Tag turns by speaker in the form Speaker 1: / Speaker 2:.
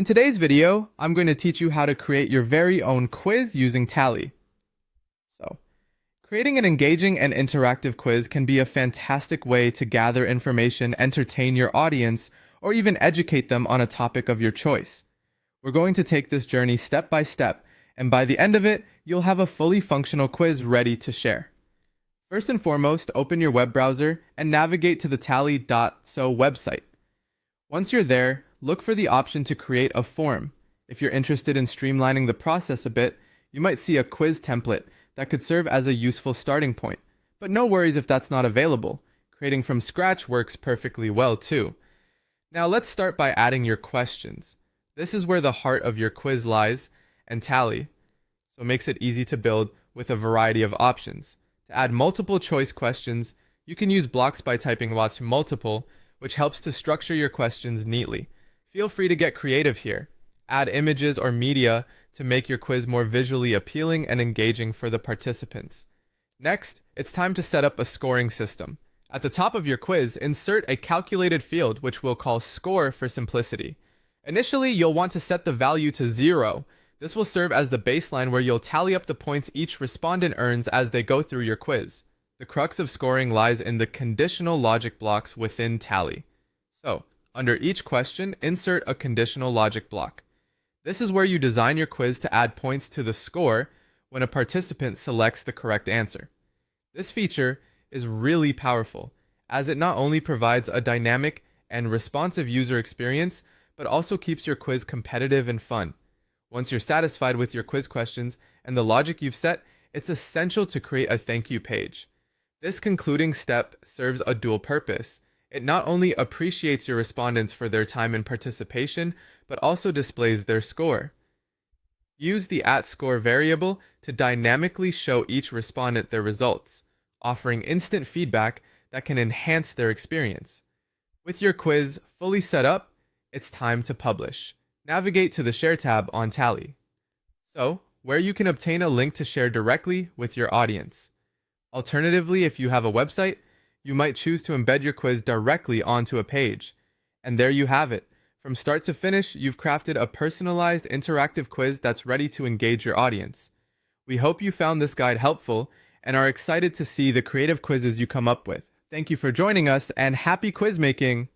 Speaker 1: In today's video, I'm going to teach you how to create your very own quiz using Tally. So, creating an engaging and interactive quiz can be a fantastic way to gather information, entertain your audience, or even educate them on a topic of your choice. We're going to take this journey step by step, and by the end of it, you'll have a fully functional quiz ready to share. First and foremost, open your web browser and navigate to the Tally.so website. Once you're there, look for the option to create a form. If you're interested in streamlining the process a bit, you might see a quiz template that could serve as a useful starting point. But no worries if that's not available. Creating from scratch works perfectly well too. Now let's start by adding your questions. This is where the heart of your quiz lies, and Tally so makes it easy to build with a variety of options. To add multiple choice questions, you can use blocks by typing watch multiple, which helps to structure your questions neatly. Feel free to get creative here. Add images or media to make your quiz more visually appealing and engaging for the participants. Next, it's time to set up a scoring system. At the top of your quiz, insert a calculated field, which we'll call score for simplicity. Initially, you'll want to set the value to 0. This will serve as the baseline where you'll tally up the points each respondent earns as they go through your quiz. The crux of scoring lies in the conditional logic blocks within Tally. So, under each question, insert a conditional logic block. This is where you design your quiz to add points to the score when a participant selects the correct answer. This feature is really powerful, as it not only provides a dynamic and responsive user experience, but also keeps your quiz competitive and fun. Once you're satisfied with your quiz questions and the logic you've set, it's essential to create a thank you page. This concluding step serves a dual purpose. It not only appreciates your respondents for their time and participation, but also displays their score. Use the @score variable to dynamically show each respondent their results, offering instant feedback that can enhance their experience. With your quiz fully set up, it's time to publish. Navigate to the Share tab on Tally, where you can obtain a link to share directly with your audience. Alternatively, if you have a website, you might choose to embed your quiz directly onto a page. And there you have it. From start to finish, you've crafted a personalized, interactive quiz that's ready to engage your audience. We hope you found this guide helpful and are excited to see the creative quizzes you come up with. Thank you for joining us, and happy quiz making!